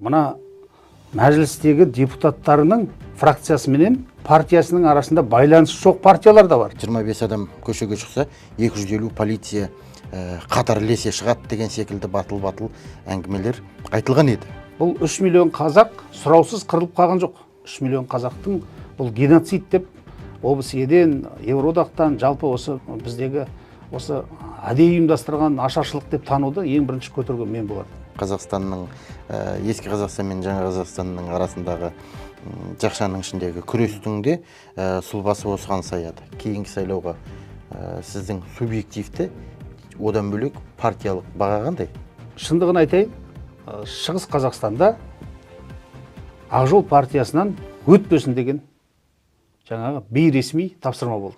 мына мәжілістегі депутаттарының фракциясы менен партиясының арасында байланысы жоқ партиялар да бар. 25 адам көшеге шықса, 250 полиция қатар ілесе шығады деген секілді батыл әңгімелер айтылған еді. Бұл 3 миллион қазақ сұраусыз қырылып қалған жоқ. 3 миллион қазақтың бұл геноцид деп ОБСЕ-ден, Евроодақтан, жалпы осы біздегі осы әдейі ұйымдастырған ашаршылық деп тануды ең бірінші көтерген мен болатын. Қазақстанның, ескі Қазақстан мен жаңа Қазақстанның арасындағы жақшаның ішіндегі күрестің де сұлбасы осыған саяды. Кейінгі сайлауға сіздің субъективті, одан бөлек партиялық баға қандай? Шындығын айтайын, Шығыс Қазақстанда Ақжол партиясынан өтпесін деген жаңағы бейресми тапсырма болды.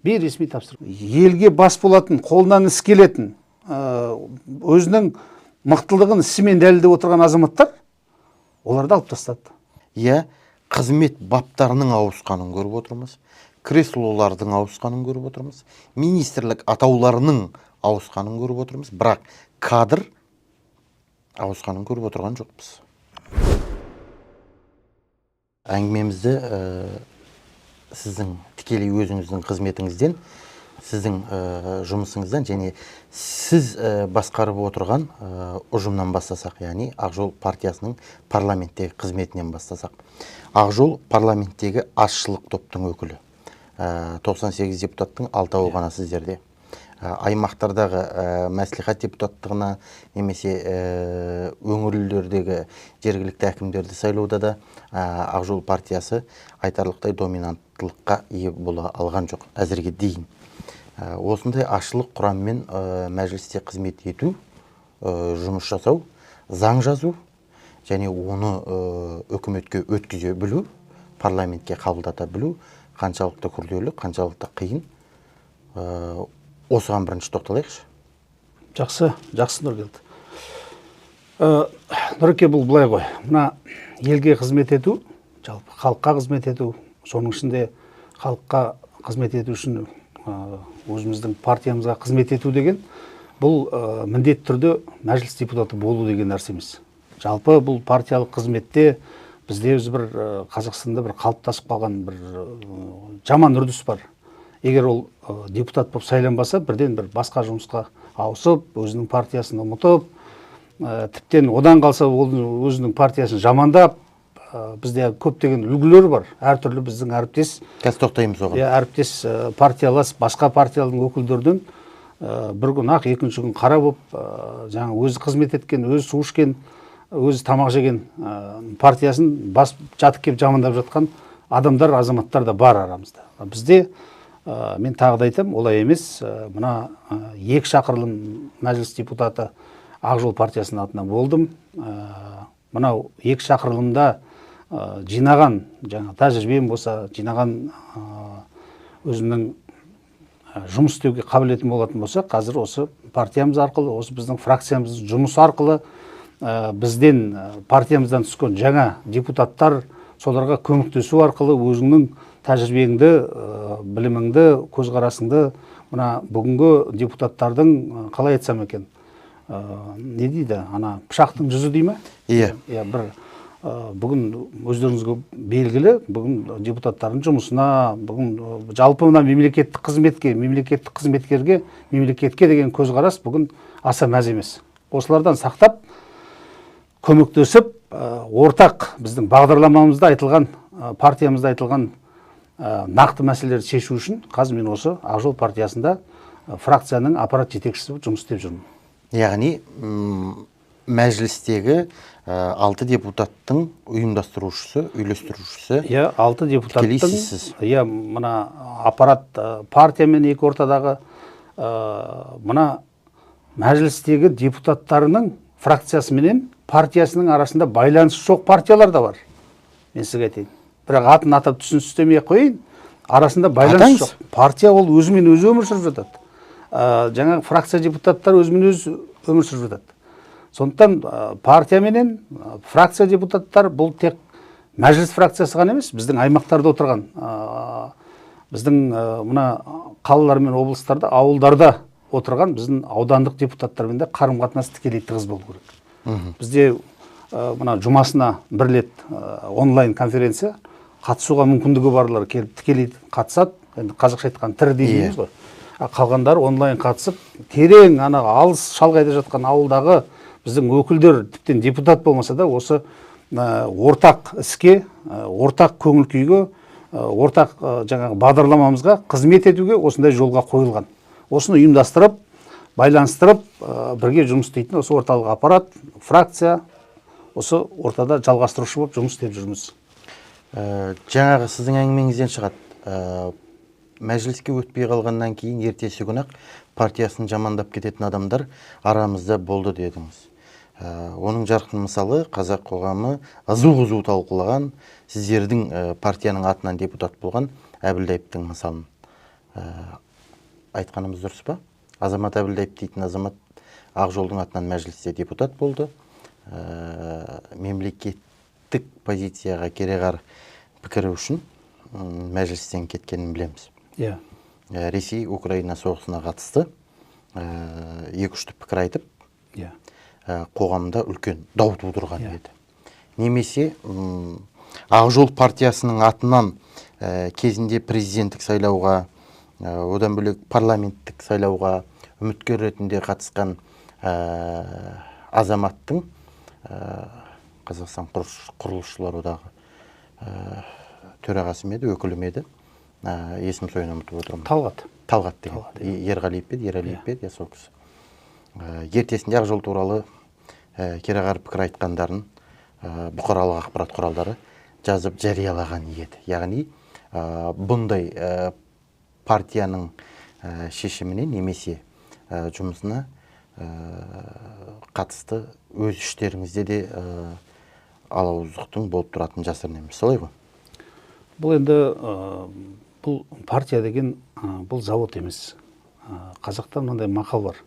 Бейресми тапсырма. Елге бас болатын, қолынан іс келетін, өзінің мықтылығын ісімен дәлелдеп отырған азаматтар оларды алып тастады. Иә, қызмет баптарының ауысқанын көріп отырмыз, креслолардың ауысқанын көріп отырмыз, министрлік атауларының ауысқанын көріп отырмыз, бірақ кадр ауысқанын көріп отырған жоқпыз. Әңгімемізді сіздің тікелей өзіңіздің қызметіңізден, сіздің жұмысыңыздан және сіз басқарып отырған ұжымнан бастасақ, яғни Ақжол партиясының парламенттегі қызметінен бастасақ. Ақжол парламенттегі азшылық топтың өкілі. 98 депутаттың 6-ы ғана сіздерде. Аймақтардағы мәслихат депутаттығына немесе өңірлердегі жергілікті әкімдерді сайлауда да Ақжол партиясы айтарлықтай доминанттылыққа ие бола алған жоқ әзірге дейін. Осындай ашылық құраммен мәжілісте қызмет ету, жұмыс жасау, заң жазу және оны үкіметке өткізе білу, парламентке қабылдата білу қаншалықты күрделі, қаншалықты қиын. Осыған бірінші тоқталайықшы. Жақсы Нұргелді. Нұреке, бұл былай ғой. Мына елге қызмет ету, жалпы халыққа қызмет ету, соның ішінде халыққа қызмет ету үшін өзіміздің партиямызға қызмет ету деген, бұл міндетті түрде мәжіліс депутаты болу деген нәрсе емес. Жалпы бұл партиялық қызметте бізде өзі бір Қазақстанда бір қалыптасып қалған бір жаман үрдіс бар. Егер ол депутат болып сайланбаса, бірден бір басқа жұмысқа ауысып, өзінің партиясын ұмытып, тіптен одан қалса өзінің партиясын жамандап, бізде көптеген үлгілер бар. Әртүрлі біздің әріптес, қазір тоқтаймыз оған. Әріптес партиялас, басқа партиялардың өкілдерден бір күн ақ, екінші күн қара болып, жаңа өзі қызмет еткен, өзі су ішкен, өзі тамақ жеген партиясын жатып кеп жамандап жатқан адамдар, азаматтар да бар арамызда. Бізде мен тағы да айтам, олай емес. Мына 2 шақырылым мәжіліс депутаты Ақжол партиясының атынан болдым. Мынау 2 шақырылымда жинаған, жаңа тәжірибем болса, жинаған өзімнің жұмыс істеуге қабілетім болатын болса, қазір осы партиямыз арқылы, осы біздің фракциямыздың жұмысы арқылы бізден партиямыздан түскен жаңа депутаттар соларға көмектесу арқылы өзіңнің тәжірибеңді, біліміңді, көзқарасыңды мына бүгінгі депутаттардың қалай айтсам екен, не дейді, ана пышақтың жүзі дей ме? Иә. Бір бүгін өздеріңізге белгілі, бүгін депутаттардың жұмысына, бүгін жалпы мына мемлекеттік қызметкерге, мемлекетке деген көзқарас бүгін аса мәз емес. Осылардан сақтап, көмектесіп, ортақ біздің бағдарламамызда айтылған, партиямызда айтылған нақты мәселелерді шешу үшін қазір мен осы Ақжол партиясында фракцияның аппарат жетекшісі болып жұмыс істеп жүрмін. Яғни мәжілістегі 6 депутаттың ұйымдастырушысы, үйлестірушісі. 6 депутаттың, мына аппарат партиямен екі ортадағы мына мәжілістегі депутаттарының фракциясы менен партиясының арасында байланысы жоқ партиялар да бар. Мен сізге айтайын. Бірақ атын атап түсіністемей қойын, арасында байланыс жоқ. Партия ол өзімен өзі өмір сүріп жатады. Жаңағы фракция депутаттар өзімен өзі өмір сүріп жатады. Сондықтан партия менен фракция депутаттар бұл тек мәжіліс фракциясы ғана емес, біздің аймақтарда отырған, біздің мына қалалар мен облыстарда, ауылдарда отырған біздің аудандық депутаттармен де қарым-қатынас тікелей тығыз болу керек. Бізде мына жұмасына бір рет онлайн конференция қатысуға мүмкіндігі барлар келіп тікелей қатысады. Енді қазақша айтқан тірі дейміз ғой. Қалғандар онлайн қатысып, терең ана алыс шалғайда жатқан ауылдағы біздің өкілдер тіптен депутат болмаса да осы ортақ іске, ортақ көңіл күйге, ортақ жаңағы бағдарламамызға қызмет етуге осындай жолға қойылған. Осыны ұйымдастырып, байланыстырып, бірге жұмыс істейтін осы орталық аппарат, фракция осы ортада жалғастырушы болып жұмыс істеп жүрміз. Жаңағы сіздің әңгімеңізден шығады. Мәжіліске өтпей қалғаннан кейін ертесі күні партиясын жамандап кететін адамдар арамызда болды дедіңіз. Оның жарқын мысалы қазақ қоғамы ызу-қызу талқылаған, сіздердің партияның атынан депутат болған Әбілдаевтың мысалын айтқанымыз дұрыс па? Азамат Әбілдаев дейтін азамат Ақжолдың атынан мәжілісте депутат болды. Мемлекеттік позицияға кереғар пікірі үшін мәжілістен кеткенін білеміз. Ресей Украина соғысына қатысты екі-үшті пікір айтып, қоғамда үлкен дау тудырған еді. Немесе Ақжол партиясының атынан кезінде президенттік сайлауға, одан бөлек парламенттік сайлауға үміткер ретінде қатысқан азаматтың Қазақстан құрылысшылар одағы төрағасы еді, өкілі еді. Есім сойын ұмытып отырмын. Талғат деген. Ерғалиев еді, сол кісі. Ертесінде Ақжол туралы кереғар пікір айтқандарын бұқаралық ақпарат құралдары жазып жариялаған еді. Яғни бұндай партияның шешіміне немесе жұмысына қатысты өз іштеріңізде де алауыздықтың болып тұратын жасырын емес, солай ғой? Бұл енді бұл партия деген бұл завод емес. Қазақта мынандай мақал бар.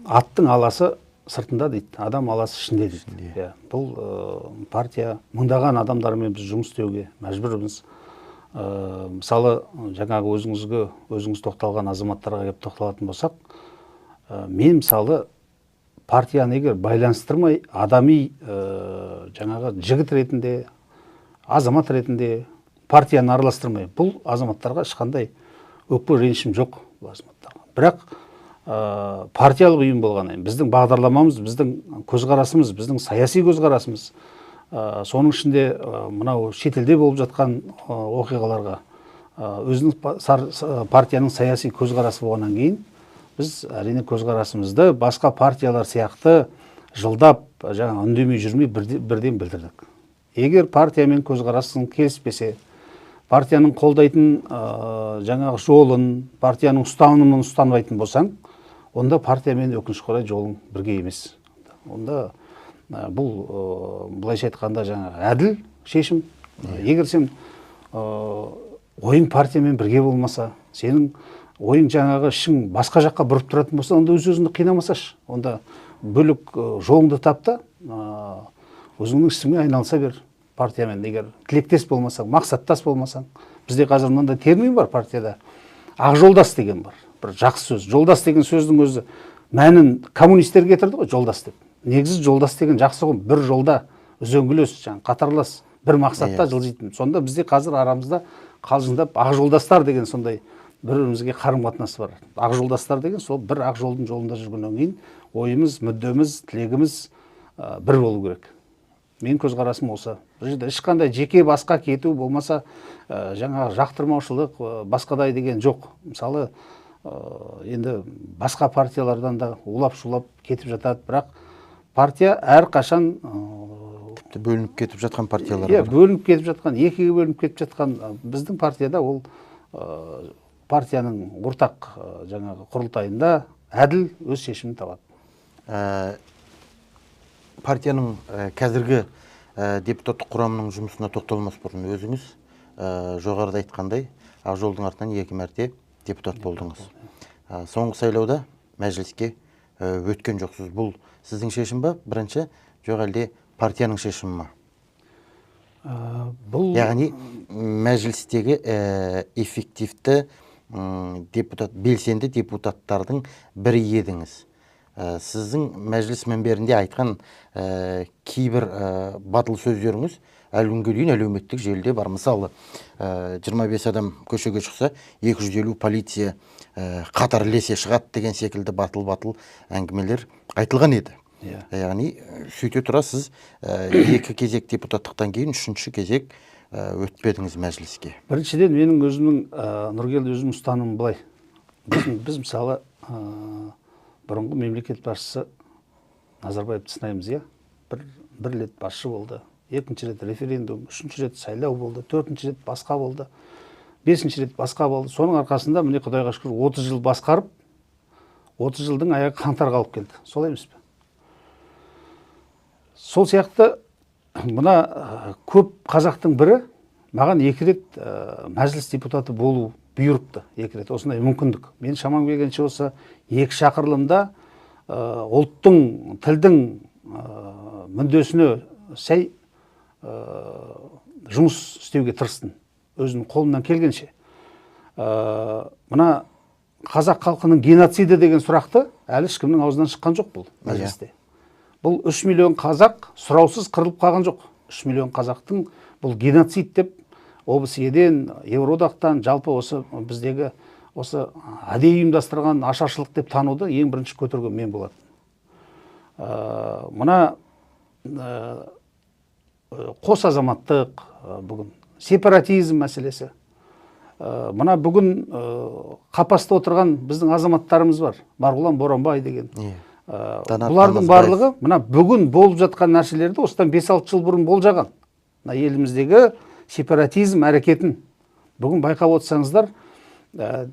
Аттың аласы сыртында дейді, адам аласы ішінде дейді. Бұл партия мыңдаған адамдармен біз жұмыс істеуге мәжбүрміз. Мысалы, жаңағы өзіңіз тоқталған азаматтарға келіп тоқталатын болсақ, мен мысалы партияны егер байланыстырмай, адами жаңағы жігіт ретінде, азамат ретінде партияны араластырмай, бұл азаматтарға ешқандай өкпе ренішім жоқ бұл азаматтарға. Бірақ партиялық ұйым болғаннан біздің бағдарламамыз, біздің көзқарасымыз, біздің саяси көзқарасымыз, соның ішінде мынау шетелде болып жатқан оқиғаларға өзінің партияның саяси көзқарасы болғаннан кейін біз әрине көзқарасымызды басқа партиялар сияқты жылдап жаңа үндемей жүрмей бірден білдірдік. Егер партиямен көзқарасың келіспесе, партияның қолдайтын жаңағы жолын, партияның ұстанымын ұстанбайтын болсаң, онда партиямен өкінішке орай жолың бірге емес. Онда бұл былайша айтқанда жаңағы әділ шешім. Егер сен ойың партиямен бірге болмаса, сенің ойың жаңағы ішің басқа жаққа бұрып тұратын болса, онда өз-өзіңді қинамасашы. Онда бөлік жолыңды тапта, өзіңнің ісіңмен айналыса бер партиямен. Егер тілектес болмасаң, мақсаттас болмасаң, бізде қазір мынандай термин бар партияда, ақжолдас деген бар. Бір жақсы сөз. Жолдас деген сөздің өзі мәнін коммунистер кетірді ғой, жолдас деп. Негізі жолдас деген жақсы ғой, бір жолда үзеңгілес, қатарлас, бір мақсатта жылжитын. Сонда бізде қазір арамызда қалжыңдап ақжолдастар деген сондай бір-бірімізге қарым-қатынас бар. Ақжолдастар деген сол бір ақ жолдың жолында жүргеннен кейін ойымыз, мүддеміз, тілегіміз бір болу керек. Мен көзқарасым осы. Бұл жерде ешқандай жеке басқа кету болмаса, жаңағы жақтырмаушылық, басқадай деген жоқ. Мысалы, енді басқа партиялардан да улап-шулап кетіп жатады, бірақ партия әр қашан бөлініп кетіп жатқан партиялар бар. Бөлініп кетіп жатқан, екіге бөлініп кетіп жатқан біздің партияда ол партияның ортақ жаңағы құрылтайында әділ өз шешімін табады. Партияның қазіргі депутаттық құрамының жұмысына тоқталмас бұрын өзіңіз жоғарыда айтқандай Ақжолдың артынан 2 мәрте депутат болдыңыз. Соңғы сайлауда мәжіліске өткен жоқсыз. Бұл сіздің шешім ба? Бірінші, жоқ әлде партияның шешімі ма? Яғни мәжілістегі эффективті депутат, белсенді депутаттардың бірі едіңіз. сіздің мәжіліс мінберінде айтқан кейбір батыл сөздеріңіз әлі күнге дейін әлеуметтік желіде бар. Мысалы, 25 адам көшеге шықса, 250 полиция қатар ілесе шығады деген секілді батыл әңгімелер айтылған еді. Яғни, сөйте тұра сіз екі кезек депутаттықтан кейін үшінші кезек өтпедіңіз мәжіліске. Біріншіден, менің өзімнің, Нұргелді, өзім ұстанымым былай. Біз мысалы, бұрынғы мемлекет басшысы Назарбаевты сынаймыз, бір рет басшы болды, екінші рет референдум, үшінші рет сайлау болды, төртінші рет басқа болды, бесінші рет басқа болды. Соның арқасында, міне Құдайға шүкір, 30 жыл басқарып, 30 жылдың аяғы қаңтарға алып келді. Солай емес пе? Сол сияқты, мына көп қазақтың бірі маған 2 рет мәжіліс депутаты болу бұйырыпты. 2 рет осындай мүмкіндік. Мен шамам келгенше осы 2 шақырылымда ұлттың, тілдің мүддесіне сай жұмыс істеуге тырыстым. Өзінің қолымнан келгенше. Мына қазақ халқының геноциді деген сұрақты әлі ешкімнің аузынан шыққан жоқ бұл мәжілісте. Бұл 3 миллион қазақ сұраусыз қырылып қалған жоқ. 3 миллион қазақтың бұл геноцид деп ОБСЕ-ден, Евроодақтан, жалпы осы біздегі осы әдейі ұйымдастырған ашаршылық деп тануды ең бірінші көтерген мен болатын. Мына қос азаматтық, бүгін сепаратизм мәселесі. Мына бүгін қапаста отырған біздің азаматтарымыз бар. Марғұлан Боранбай деген. Бұлардың барлығы мына бүгін болып жатқан нәрселерді осыдан 5-6 жыл бұрын болжаған. Мына еліміздегі сепаратизм әрекетін бүгін байқап отырсаңыздар,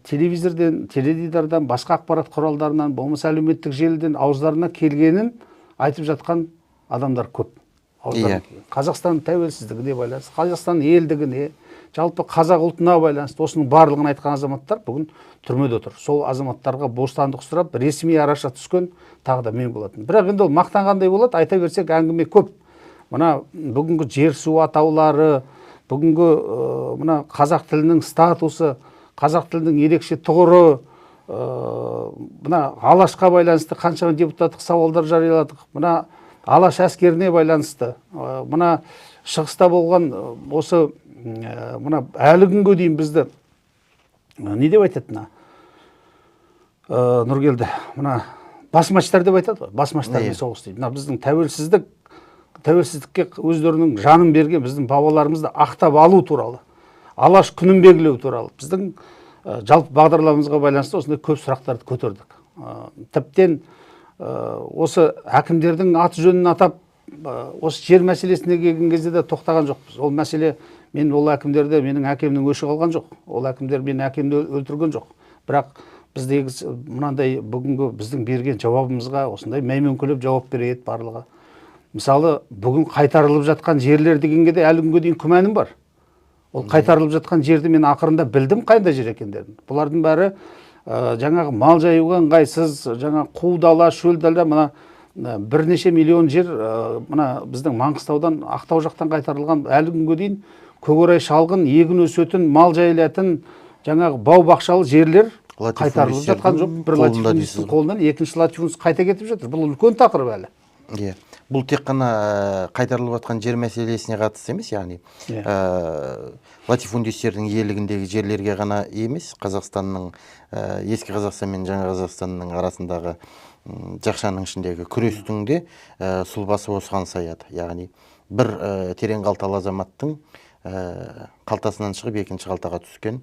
телевизорден, теледидардан, басқа ақпарат құралдарынан, болмаса әлеуметтік желіден ауыздарына келгенін айтып жатқан адамдар көп. Қазақстан тәуелсіздігіне байланысты, Қазақстан елдігіне, жалпы қазақ ұлтына байланысты осының барлығын айтқан азаматтар бүгін түрмеде отыр. Сол азаматтарға бостандық сұрап, ресми араша түскен тағы да мен болатын. Бірақ енді ол мақтанғандай болады, айта берсек әңгіме көп. Мына бүгінгі жер су атаулары, бүгінгі мына қазақ тілінің статусы, қазақ тілінің ерекше тұғыры, мына Алашқа байланысты қаншаған депутаттық сауалдар жарияладық. Мына Алаш әскеріне байланысты, мына шығыста болған осы мына әлі күнге дейін бізді не деп айтады Нұргелді, мына басмаштар деп айтады ғой, басмаштармен соғыс дейді. Мына біздің тәуелсіздікке өздерінің жанын берген біздің бабаларымызды ақтап алу туралы, Алаш күнін белгілеу туралы біздің жалпы бағдарламамызға байланысты осындай көп сұрақтарды көтердік. Тіптен осы әкімдердің аты жөнін атап, осы жер мәселесіне келген кезде де тоқтаған жоқпыз. Ол мәселе, мен ол әкімдерді менің әкемнің өші қалған жоқ. Ол әкімдер менің әкемді өлтірген жоқ. Бірақ біздегі мынандай бүгінгі біздің берген жауабымызға осындай мәймөңкелеп жауап береді барлығы. Мысалы, бүгін қайтарылып жатқан жерлер дегенге де әлі күнге дейін күмәнім бар. Ол қайтарылып жатқан жерді мен ақырында білдім қайда жер екендерін. Бұлардың бәрі жаңағы мал жаюға ыңғайсыз, жаңа қу дала, шөл дала, мына бірнеше миллион жер мына біздің Маңғыстаудан, Ақтау жақтан қайтарылған, әлі күнге дейін көкорай шалғын, егін өсетін, мал жайылатын, жаңағы бау-бақшалы жерлер қайтарылып жатқан жоқ. Бір латифундистің қолынан екінші латифундист қайта кетіп жатыр. Бұл үлкен тақырып әлі. Бұл тек қана қайтарылып жатқан жер мәселесіне қатысты емес, яғни латифундистердің иелігіндегі жерлерге ғана емес, Қазақстанның, ескі Қазақстан мен жаңа Қазақстанның арасындағы жақшаның ішіндегі күрестің де сұлбасы осыған саяды. Яғни бір терең қалталы азаматтың қалтасынан шығып екінші қалтаға түскен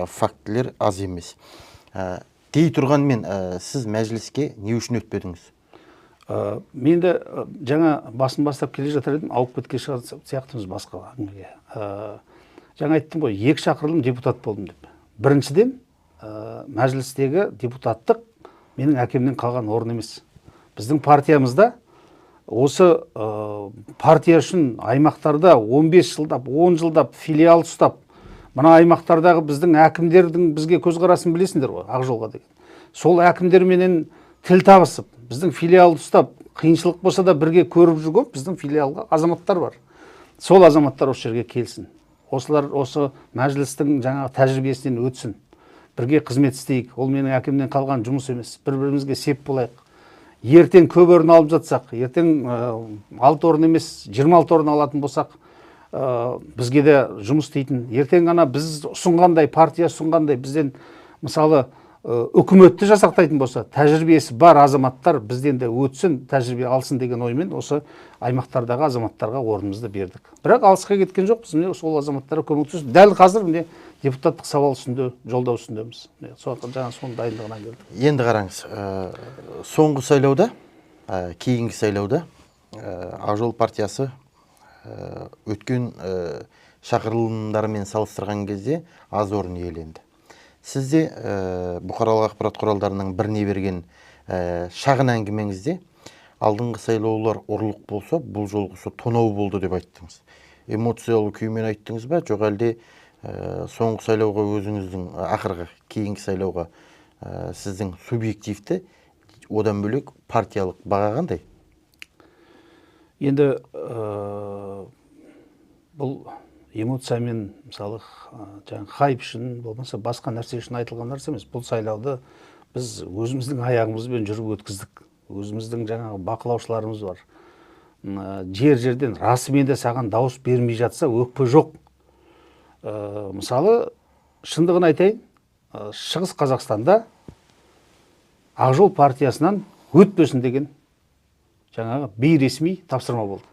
фактілер аз емес. Дей тұрғанмен, сіз мәжіліске не үшін өтпедіңіз? Мен де жаңа басын бастап келе жатыр едім, ауып кеткен сияқтымыз басқа әңгімеге. Жаңа айттым ғой, 2 шақырылым депутат болдым деп. Біріншіден, мәжілістегі депутаттық менің әкемнен қалған орын емес. Біздің партиямызда осы партия үшін аймақтарда 15 жылдап, 10 жылдап филиал ұстап, мына аймақтардағы біздің әкімдердің бізге көзқарасын білесіңдер ғой, Ақжолға деген. Сол әкімдерменен тіл табысып, біздің филиалды ұстап, қиыншылық болса да бірге көріп жүрген біздің филиалға азаматтар бар. Сол азаматтар осы жерге келсін. Осылар осы мәжілістің жаңағы тәжірибесінен өтсін. Бірге қызмет істейік. Ол менің әкемнен қалған жұмыс емес. Бір-бірімізге сеп болайық. ертең көп орын алып жатсақ, ертең 6 орын емес 26 орын алатын болсақ, бізге де жұмыс істейтін, ертең ғана біз ұсынғандай, партия ұсынғандай бізден мысалы үкіметті жасақтайтын болса, тәжірибесі бар азаматтар бізден де өтсін, тәжірибе алсын деген оймен осы аймақтардағы азаматтарға орнымызды бердік. Бірақ алысқа кеткен жоқпыз, міне сол азаматтарға көмектесіп, дәл қазір міне депутаттық сауал үстінде, жолдау үстіндеміз. Жаңа соның дайындығына келдік. Енді қараңыз, соңғы сайлауда, кейінгі сайлауда Ақжол партиясы өткен шақырылымдарымен салыстырған кезде аз орын иеленді. Сізде бұқаралық ақпарат құралдарының біріне берген шағын әңгімеңізде алдыңғы сайлаулар ұрлық болса, бұл жолғысы тонау болды деп айттыңыз. Эмоциялы күймен айттыңыз ба, жоқ әлде соңғы сайлауға өзіңіздің ақырғы кейінгі сайлауға сіздің субъективті, одан бөлек партиялық баға қандай? Енді бұл эмоциямен, мысалы, хайп үшін, болмаса басқа нәрсе үшін айтылған нәрсе емес. Бұл сайлауды біз өзіміздің аяғымызбен жүріп өткіздік. Өзіміздің жаңағы бақылаушыларымыз бар. Жерден расымен де саған дауыс бермей жатса өкпе жоқ. Мысалы, шындығын айтайын, Шығыс Қазақстанда Ақжол партиясынан өтпесін деген жаңағы бейресми тапсырма болды.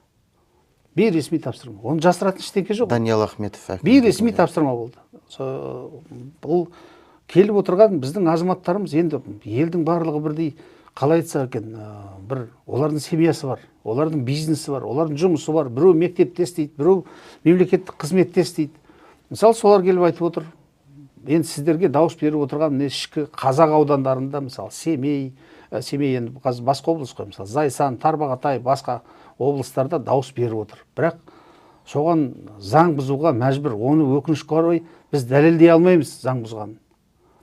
Бейресми тапсырма. Оны жасыратын ештеңе жоқ. Даниал Ахметов. Бейресми тапсырма болды. Бұл келіп отырған біздің азаматтарымыз, енді елдің барлығы бірдей, қалай айтса екен, бір олардың семьясы бар, олардың бизнесі бар, олардың жұмысы бар. Біреу мектепте істейді, біреу мемлекеттік қызметте істейді. Мысалы, солар келіп айтып отыр. Енді сіздерге дауыс беріп отырған ішкі қазақ аудандарында, мысалы, Семей енді басқа облыс қой, мысалы, Зайсан, Тарбағатай, басқа облыстарда дауыс беріп отыр. Бірақ соған заң бұзуға мәжбүр. Оны өкінішке орай біз дәлелдей алмаймыз заң бұзғанын.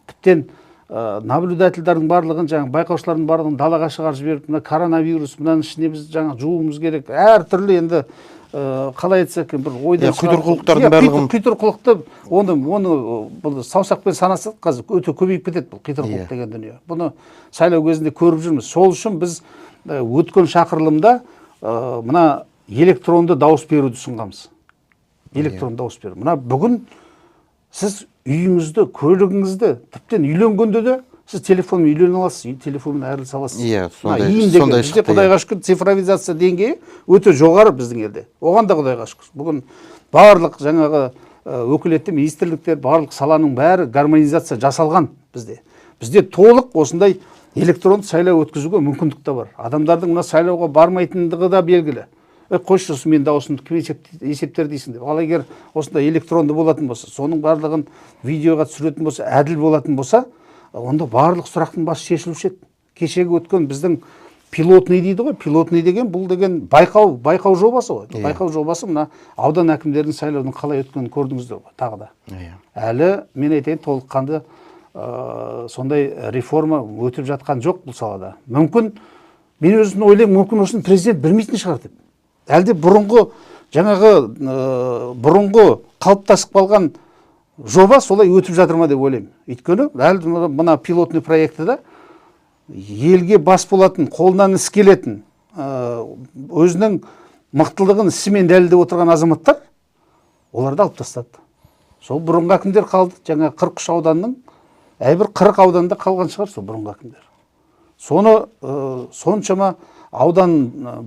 Тіптен наблюдательдердің барлығын, жаңағы байқаушылардың барлығын далаға шығарып жіберіп, мына коронавирус, мынаның ішіне біз жаңа жууымыз керек. Әр түрлі енді қалай айтса екен, бір ойдан құйтырқылықтардың барлығын, құйтырқылықты оны саусақпен санасақ қазір өте көбейіп кетеді бұл құйтырқылық деген дүние. Бұны сайлау кезінде көріп жүрміз. Сол үшін біз өткен шақырылымда мына электронды дауыс беруді ұсынғанбыз. Электронды дауыс беру. Мына бүгін сіз үйіңізді, көлігіңізді, тіптен үйленгенде де сіз телефонмен үйлене аласыз, телефонмен айырылыса аласыз. Сондай шықты. Құдайға шүкір, цифровизация деңгейі өте жоғары біздің елде. Оған да Құдайға шүкір. Бүгін барлық жаңағы өкілетті министрліктер, барлық саланың бәрі гармонизация жасалған бізде. Бізде толық осындай электронды сайлау өткізуге мүмкіндік те бар. Адамдардың мына сайлауға бармайтындығы да белгілі. Қойшы, мен даусымды кім есептер дейсің деп. Ал егер осындай электронды болатын болса, соның барлығын видеоға түсіретін болса, әділ болатын болса, онда барлық сұрақтың басы шешілуші еді. Кешегі өткен біздің пилотный дейді ғой. Пилотный деген бұл деген байқау жобасы ғой. Байқау жобасы мына аудан әкімдерінің сайлаудың қалай өткенін көрдіңіздер ғой, тағы да. Әлі мен айтайын, толыққанды сондай реформа өтіп жатқан жоқ бұл салада. Мүмкін мен өзім ойлаймын, мүмкін осыны президент білмейтін шығар деп. Әлде бұрынғы қалыптасып қалған жоба солай өтіп жатыр ма деп ойлаймын. Өйткені әлі мына пилотный проектіде елге бас болатын, қолынан іс келетін, өзінің мықтылығын ісімен дәлелдеп отырған азаматтар оларды алып тастады. Сол бұрынғы әкімдер қалды. Жаңа 43 ауданның, әйбір 40 ауданда қалған шығар сол бұрынғы әкімдер. Соны соншама аудан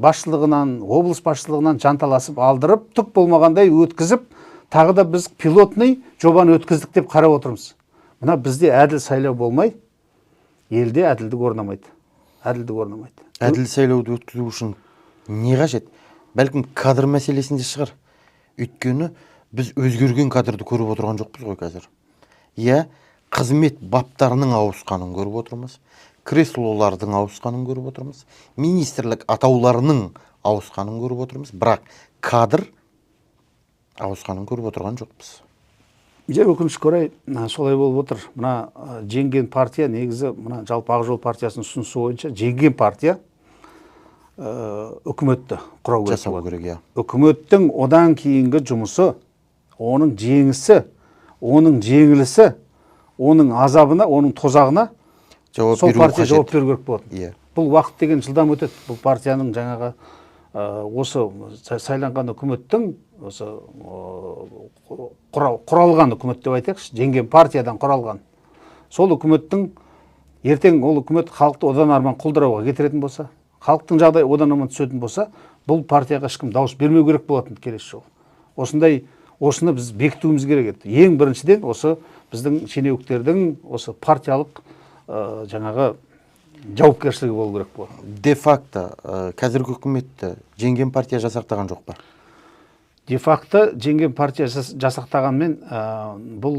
басшылығынан, облыс басшылығынан жанталасып алдырып, түк болмағандай өткізіп, тағы да біз пилотный жобаны өткіздік деп қарап отырмыз. Мына бізде әділ сайлау болмай, елде әділдік орнамайды. Әділ сайлауды өткізу үшін не қажет? Бәлкім кадр мәселесінде шығар. Өйткені біз өзгерген кадрды көріп отырған жоқпыз ғой қазір. Қызмет баптарының ауысқанын көріп отырмыз. Креслолардың ауысқанын көріп отырмыз. Министрлік атауларының ауысқанын көріп отырмыз. Бірақ кадр ауысқанын көріп отырған жоқпыз. Өкінішке орай солай болып отыр. Мына жеңген партия, негізі мына жалпы Ақжол партиясының ұсынысы бойынша жеңген партия үкіметті құрау керек. Үкіметтің одан кейінгі жұмысы, оның жеңісі, оның жеңілісі, оның азабына, оның тозағына сол партия жауап беру керек болады. бұл уақыт деген жылдам өтеді. Бұл партияның жаңағы осы сайланған үкіметтің осы құралған үкімет деп айтайықшы, жеңген партиядан құралған. Сол үкіметтің ертең ол үкімет халықты одан арман құлдырауға кетіретін болса, халықтың жағдайы одан арман түсетін болса, бұл партияға ешкім дауыс бермеу керек болатын келесі жолы. Осыны біз бекітуіміз керек еді. Ең біріншіден осы біздің шенеуніктердің осы партиялық жаңағы жауапкершілігі болу керек болады. Де-факто қазіргі үкіметті жеңген партия жасақтаған жоқ па? Де-факто жеңген партия жасақтағанмен бұл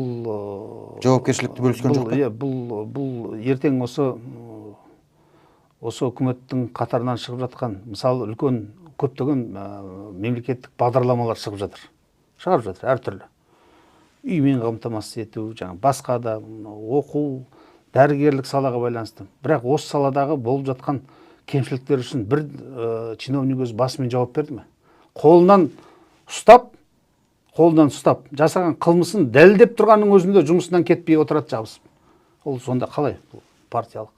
жауапкершілікті бөліскен жоқ па? Бұл ертең осы үкіметтің қатарынан шығып жатқан, мысалы үлкен көптеген мемлекеттік бағдарламалар шығарып жатыр әртүрлі. Үймен қамтамасыз ету, басқа да оқу, дәрігерлік салаға байланысты. Бірақ осы саладағы болып жатқан кемшіліктер үшін бір чиновник өз басымен жауап берді ме? Қолынан ұстап, жасаған қылмысын дәлелдеп тұрғанның өзінде жұмысынан кетпей отырады жабысып. Ол сонда қалай? Бұл партиялық.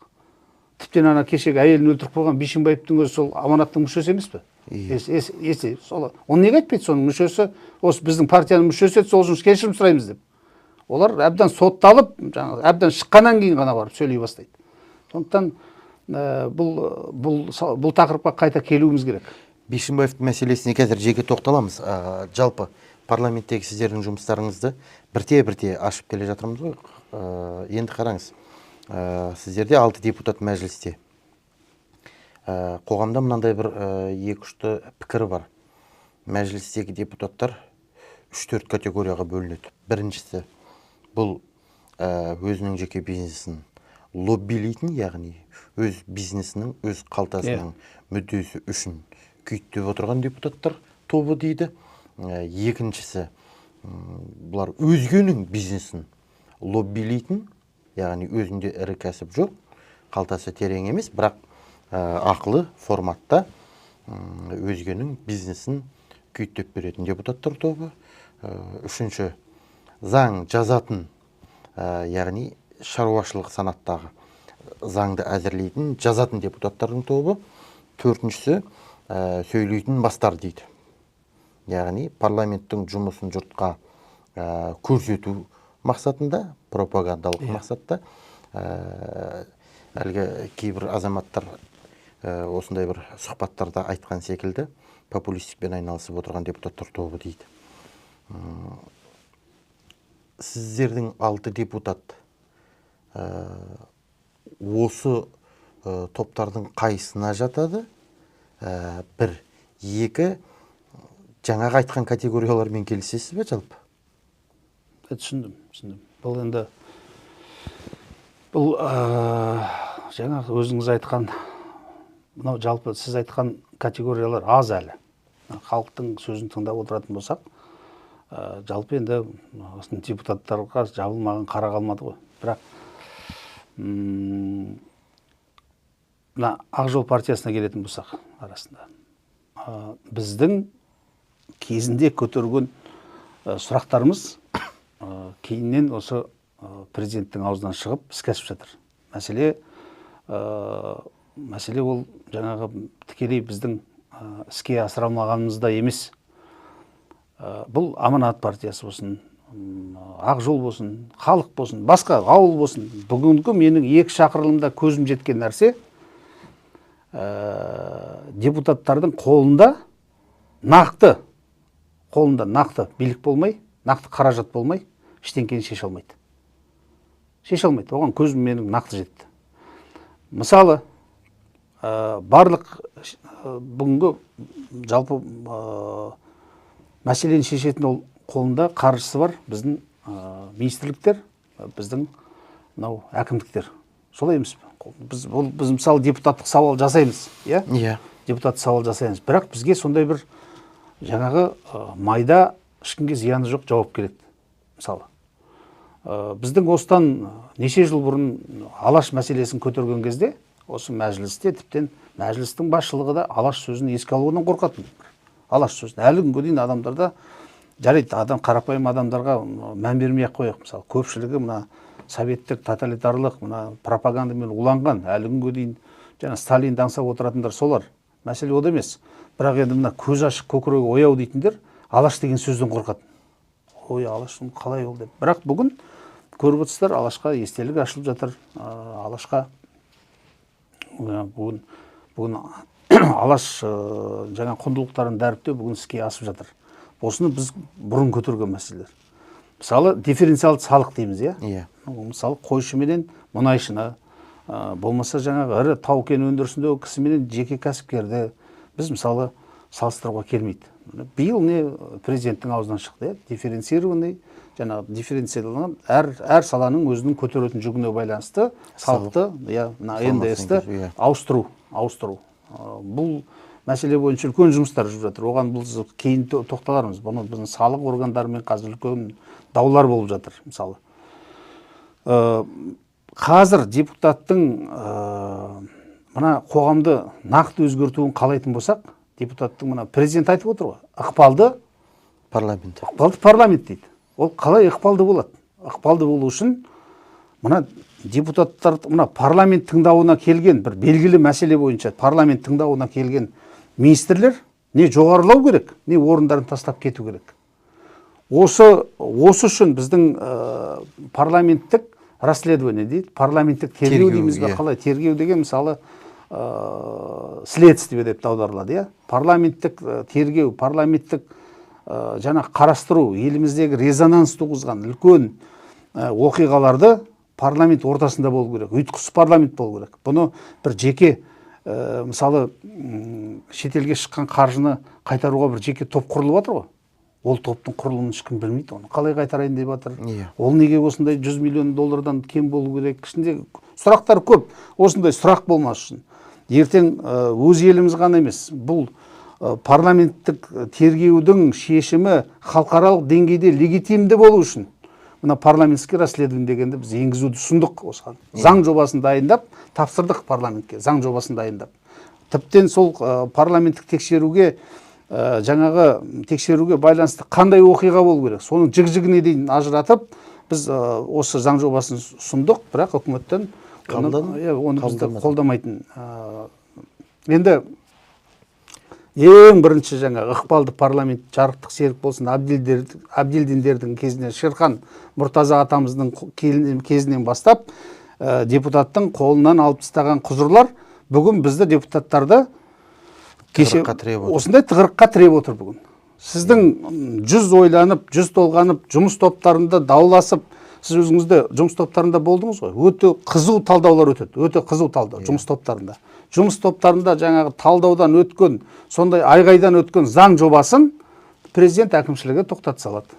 Тіптен кешегі әйелін өлтіріп қойған Бишімбаевтың өзі сол аманаттың мүшесі емес пе? Оны неге айтпайды соның мүшесі? Осы біздің партияның мүшесі еді, сол үшін кешірім сұраймыз деп. Олар әбден сотталып, әбден шыққаннан кейін ғана барып сөйлей бастайды. Сондықтан бұл тақырыпқа қайта келуіміз керек. Бишімбаевтың мәселесіне қазір жеке тоқталамыз. Жалпы парламенттегі сіздердің жұмыстарыңызды бірте-бірте ашып келе жатырмыз ғой. Енді қараңыз, сіздерде 6 депутат мәжілісте. Қоғамда мынандай бір екі-үшті пікірі бар. Мәжілістегі депутаттар 3-4 категорияға бөлінеді. Біріншісі, бұл өзінің жеке бизнесін лоббилейтін, яғни өз бизнесінің, өз қалтасының мүддесі үшін күйттеп отырған депутаттар тобы дейді. Екіншісі, бұлар өзгенің бизнесін лоббилейтін, яғни өзінде ірі кәсіп жоқ, қалтасы терең емес, бірақ ақылы форматта өзгенің бизнесін күйттеп беретін депутаттар тобы. Үшінші, заң жазатын, яғни шаруашылық санаттағы заңды әзірлейтін, жазатын депутаттардың тобы. Төртіншісі, сөйлейтін бастар дейді. Яғни парламенттің жұмысын жұртқа көрсету мақсатында, пропагандалық мақсатта. Әлгі кейбір азаматтар осындай бір сұхбаттарда айтқан секілді популистикпен айналысып отырған депутаттар тобы дейді. Сіздердің 6 депутат осы топтардың қайсына жатады? Бір, екі, жаңағы айтқан категориялармен келісесіз бе жалпы? Түсіндім. Бұл енді жаңағы өзіңіз айтқан, мынау жалпы сіз айтқан категориялар аз әлі. Халықтың сөзін тыңдап отыратын болсақ, жалпы енді депутаттарға жабылмаған қара қалмады ғой. Бірақ мына Ақ Жол партиясына келетін болсақ арасында, біздің кезінде көтерген сұрақтарымыз кейіннен осы президенттің аузынан шығып іске асып жатыр. Мәселе ол жаңағы тікелей біздің іске асыра алмағанымызда емес. Бұл Аманат партиясы болсын, Ақ Жол болсын, халық болсын, басқа ауыл болсын. Бүгінгі менің 2 шақырылымда көзім жеткен нәрсе, депутаттардың қолында нақты билік болмай, нақты қаражат болмай, ештеңені шеше алмайды. Оған көзім менің нақты жетті. Мысалы, барлық бүгінгі жалпы мәселені шешетін ол қолында қаржысы бар біздің министрліктер, біздің мынау әкімдіктер. Солай емес пе? Біз мысалы депутаттық сауал жасаймыз, депутаттық сауал жасаймыз. Бірақ бізге сондай бір жаңағы майда ешкімге зияны жоқ жауап келеді. Мысалы, біздің осыдан неше жыл бұрын Алаш мәселесін көтерген кезде, осы мәжілісте, тіптен мәжілістің басшылығы да Алаш сөзін еске алуынан қорқатын. Алаш сөзін әлі күнге дейін адамдарда жарайды, қарапайым адамдарға мән бермей қояйық. Мысалы, көпшілігі мына советтік тоталитарлық мына пропагандамен уланған, әлі күнге дейін жаңа Сталинді аңсап отыратындар солар. Мәселе ода емес. Бірақ енді мына көз ашық көкірегі ояу дейтіндер Алаш деген сөзден қорқады. Ой, Алаш қалай ол деп. Бірақ бүгін көріп отырсыздар, Алашқа естелік ашылып жатыр. Алашқа бүгін Алаш жаңа құндылықтарын дәріптеу бүгін іске асып жатыр. Осыны біз бұрын көтерген мәселелер. Мысалы, дифференциалды салық дейміз, иә? Мысалы, қойшыменен мұнайшыны, болмаса жаңағы ірі тау-кен өндірісіндегі кісіменен жеке кәсіпкерді біз мысалы салыстыруға келмейді. Биыл не президенттің аузынан шықты, дифференцированный, жаңағы дифференцияланған әр саланың өзінің көтеретін жүгіне байланысты салықты, НДС-ті ауыстыру. Бұл мәселе бойынша үлкен жұмыстар жүріп жатыр. Оған біз кейін тоқталармыз. Бұны біздің салық органдарымен қазір үлкен даулар болып жатыр, мысалы. Қазір депутаттың мына қоғамды нақты өзгертуін қалайтын болсақ, депутаттың мына президент айтып отыр ғой, ықпалды парламент дейді. Ол қалай ықпалды болады? Ықпалды болу үшін мына депутаттар, мына парламент тыңдауына келген бір белгілі мәселе бойынша парламент тыңдауына келген министрлер не жоғарылау керек, не орындарын тастап кету керек. Осы үшін біздің парламенттік расследование дейді, парламенттік тергеу дейміз бе, қалай тергеу деген мысалы следствие деп аударылады, иә? Парламенттік тергеу, парламенттік жаңа қарастыру, еліміздегі резонанс туғызған үлкен оқиғаларды парламент ортасында болу керек, ұйытқысы парламент болу керек. Бұны бір жеке мысалы шетелге шыққан қаржыны қайтаруға бір жеке топ құрылып жатыр ғой. Ол топтың құрылымын ешкім білмейді, оны қалай қайтарайын деп жатыр. Ол неге осындай 100 миллион доллардан кем болу керек? Ішінде сұрақтар көп. Осындай сұрақ болмас үшін. Ертең өз еліміз ғана емес, бұл парламенттік тергеудің шешімі халықаралық деңгейде легитимді болу үшін мына парламентский расследование дегенді біз енгізуді ұсындық. Осыған заң жобасын дайындап тапсырдық парламентке, заң жобасын дайындап. Тіптен сол парламенттік тексеруге жаңағы тексеруге байланысты қандай оқиға болу керек, соның жік-жігіне дейін ажыратып біз осы заң жобасын ұсындық, бірақ үкіметтен оны бізді қолдамайтын. Енді ең бірінші жаңа ықпалды парламент жарықтық серік болсын Абдилдиндердің кезінен, Шерхан Мұртаза атамыздың кезінен бастап депутаттың қолынан алып тастаған құзырлар бүгін бізді депутаттарды осындай тығырыққа тіреп отыр бүгін. Сіздің жүз ойланып, жүз толғанып, жұмыс топтарында дауласып, сіз өзіңізді жұмыс топтарында болдыңыз ғой. Өте қызу талдаулар өтеді, өте қызу талдау жұмыс топтарында. Жұмыс топтарында жаңағы талдаудан өткен, сондай айғайдан өткен заң жобасын президент әкімшілігі тоқтата салады.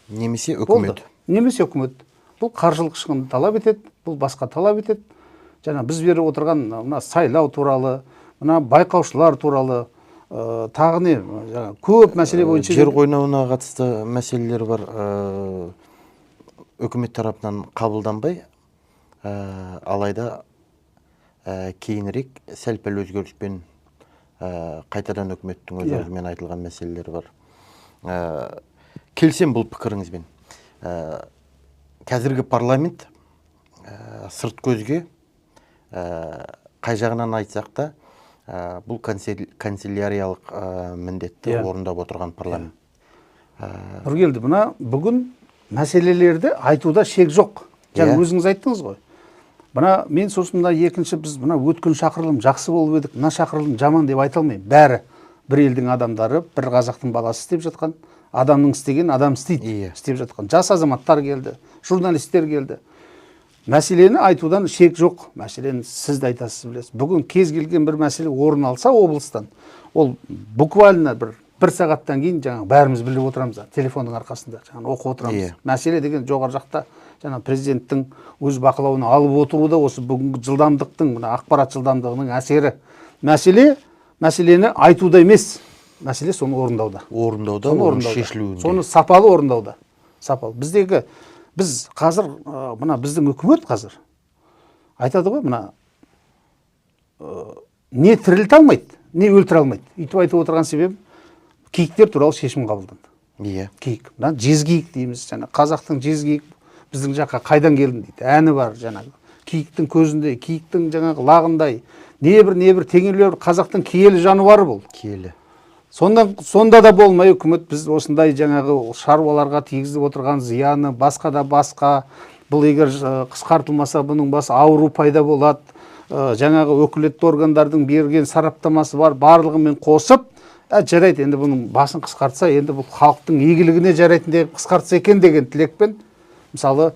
Немесе үкімет. Немесе үкімет. Бұл қаржылық шығынды талап етеді, бұл басқа талап етеді. Жаңа біз беріп отырған мына сайлау туралы, мына байқаушылар туралы, тағы не, көп мәселе бойынша жер қойнауына қатысты мәселелер бар, үкімет тарапынан қабылданбай, алайда кейінірек сәл-пәл өзгеріспен қайтадан үкіметтің өз өзімен айтылған мәселелер бар. Келсем бұл пікіріңізбен. Қазіргі парламент сырт көзге қай жағынан айтсақ та бұл канцеляриялық міндетті орындап отырған парламент. Нұргелді, мына бүгін мәселелерді айтуда шек жоқ. Жаңа өзіңіз айттыңыз ғой. Мына мен сосын мына екінші біз мына өткен шақырылым жақсы болып едік, мына шақырылым жаман деп айта алмаймын. Бәрі бір елдің адамдары, бір қазақтың баласы істеп жатқан, адамның істеген адам істейді, істеп жатқан. Жас азаматтар келді, журналистер келді. Мәселені айтудан шек жоқ. Мәселені сіз де айтасыз, білесіз. Бүгін кез келген бір мәселе орын алса облыстан, ол буквально бір сағаттан кейін жаңа бәріміз біліп отырамыз, телефонның арқасында жаңа оқып отырамыз. Мәселе деген жоғары жақта жаңа президенттің өз бақылауына алып отыруда осы бүгінгі жылдамдықтың, мына ақпарат жылдамдығының әсері. Мәселені айтуда емес, мәселе соны орындауда. Оның шешілуінде. Соны сапалы орындауда. Сапалы. Біз қазір, мына біздің үкімет қазір айтады ғой, мына не тірілте алмайды, не өлтіре алмайды. Үйтіп айтып отырған себебім киіктер туралы шешім қабылданды. Киік. Жезкиік дейміз, жаңа қазақтың жезкиік біздің жаққа қайдан келдің дейді. Әні бар, жаңағы киіктің көзіндей, киіктің жаңағы лағындай, небір теңеулер қазақтың киелі жануары бұл. Киелі. Сонда да болмай үкімет біз осындай жаңағы шаруаларға тигізіп отырған зияны басқа, бұл егер қысқартылмаса бұның басы ауру пайда болады. Жаңағы өкілетті органдардың берген сараптамасы бар, барлығымен қосып, жарайды, енді бұның басын қысқартса, енді бұл халықтың игілігіне жарайтындай қысқартса екен деген тілекпен, мысалы,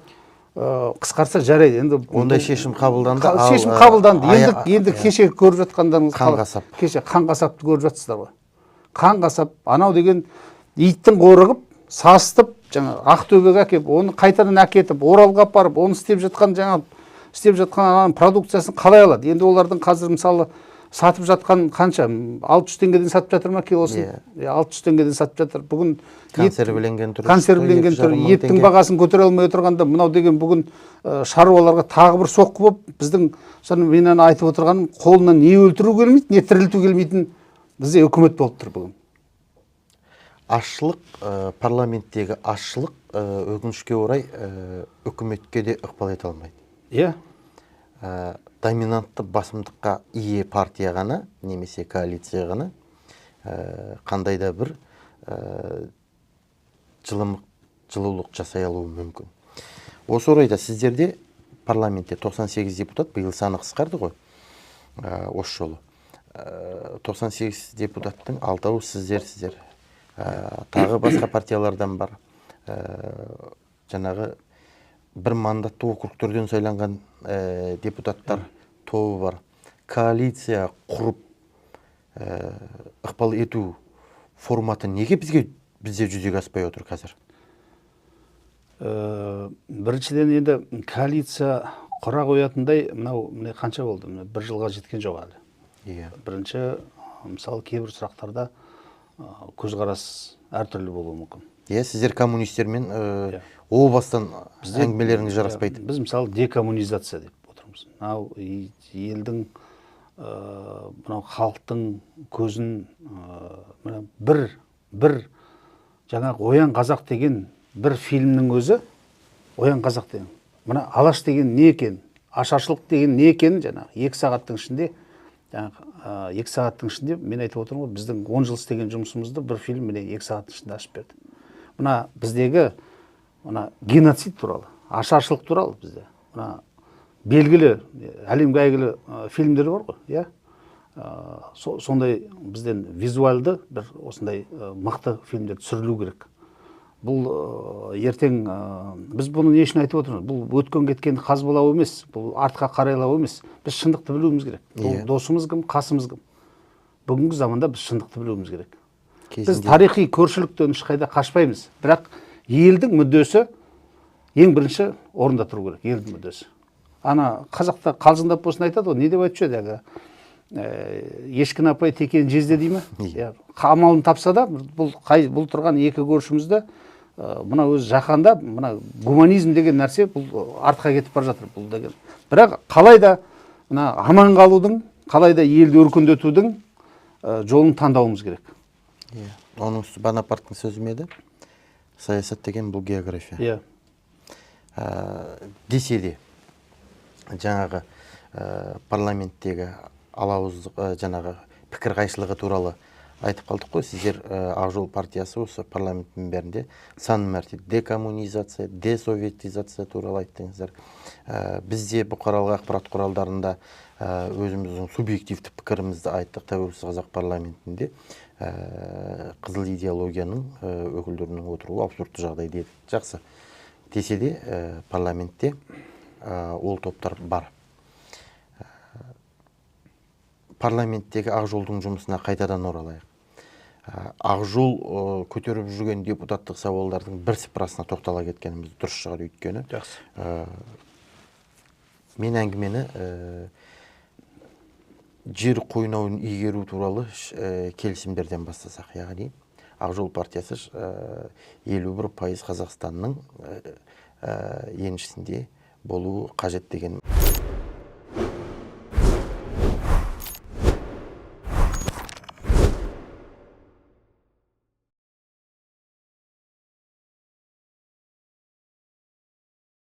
қысқартса жарайды. Енді ондай шешім қабылданды. Шешім қабылданды. Енді кеше көріп жатқандарыңыз қанғасап. Кеше қанғасапты көріп жатсыздар ғой. Қанғасап, анау деген иттің қорығып, састып, жаңа Ақтөбеге әкеп, оны қайтадан әкетіп, Оралға апарып, оны істеп жатқан продукциясын қалай алады? Енді олардың қазір мысалы сатып жатқан қанша? 600 теңгеден сатып жатыр ма килосын? 600 теңгеден сатып жатыр. Бүгін консервіленген түрі еттің бағасын көтере алмай отырғанда, мынау деген бүгін шаруаларға тағы бір соққы болып, біздің мен айтып отырғаным, қолынан не өлтіру келмейді, не тірілту келмейтін бізде үкімет болып тұр бүгін. Ашшылық, парламенттегі ашшылық өкінішке орай үкіметке де ықпал ете алмайды. Иә. Доминантты басымдыққа ие партия ғана, немесе коалиция ғана, қандай да бір жылулық жасай алуы мүмкін. Осы орайда сіздерде парламентте 98 депутат, биыл саны қысқарды ғой, осы жолы. 98 депутаттың 6-ы сіздер. Тағы басқа партиялардан бар. Жаңағы бір мандатты округтерден сайланған депутаттар тобы бар. Коалиция құрып ықпал ету форматы неге бізде жүзеге аспай отыр қазір? Біріншіден енді коалиция құра қоятындай, мынау қанша болды? Бір жылға жеткен жоқ әлі. Бірінші, мысалы, кейбір сұрақтарда көзқарас әртүрлі болуы мүмкін. Сіздер коммунистермен о бастан әңгімелеріңіз жараспайды. Біз мысалы декоммунизация деп отырмыз. Мынау елдің, мынау халықтың көзін бір жаңағы Оян қазақ деген бір фильмнің өзі, Оян қазақ деген. Мына Алаш деген не екен, ашаршылық деген не екен, жаңағы 2 сағаттың ішінде, мен айтып отырмын ғой, біздің 10 жыл істеген жұмысымызды бір фильм міне 2 сағаттың ішінде ашып берді. Мына біздегі геноцид туралы, ашаршылық туралы бізде. Мына белгілі, әлемге әйгілі фильмдер бар ғой, сондай бізден визуалды бір осындай мықты фильмдер түсірілу керек. Бұл ертең, біз бұны не үшін айтып отырмыз? Бұл өткен кеткенді қазбалау емес, бұл артқа қарайлау емес. Біз шындықты білуіміз керек. Бұл досымыз кім, қасымыз кім. Бүгінгі заманда біз шындықты білуіміз керек. Біз тарихи көршіліктен ешқайда қашпаймыз. Бірақ елдің мүддесі ең бірінші орында тұру керек, елдің мүддесі. Ана қазақта қалжыңдап болсын айтады ғой, не деп айтып еді? Ешкіні апай текені жезде дей ме? Амалын тапса да, бұл тұрған екі көршімізді, мына өз жаһанда, мына гуманизм деген нәрсе бұл артқа кетіп бар жатыр бұл деген. Бірақ қалайда мына аман қалудың, қалайда елді өркендетудің жолын таңдауымыз керек. Оның үсті Бонапарттың сөзі ме еді? Саясат деген бұл география. Десе де, жаңағы парламенттегі алауыздық, жаңағы пікір қайшылығы туралы айтып қалдық қой. Сіздер Ақ жол партиясы осы парламенттің бәрінде сан мәрте декоммунизация, десоветизация туралы айттыңыздар. Бізде бұқаралық ақпарат құралдарында өзіміздің субъективті пікірімізді айттық. Тәуелсіз қазақ парламентінде қызыл идеологияның өкілдерінің отыруы абсурдты жағдай деді. Жақсы. Десе де парламентте ол топтар бар. Парламенттегі Ақ жолдың жұмысына қайтадан оралайық. Ақ жол көтеріп жүрген депутаттық сауалдардың бір сыпырасына тоқтала кеткеніміз дұрыс шығар өйткені. Мен әңгімені жер қойнауын игеру туралы келісімдерден бастасақ, яғни Ақ жол партиясы 51% Қазақстанның еншісінде болуы қажет деген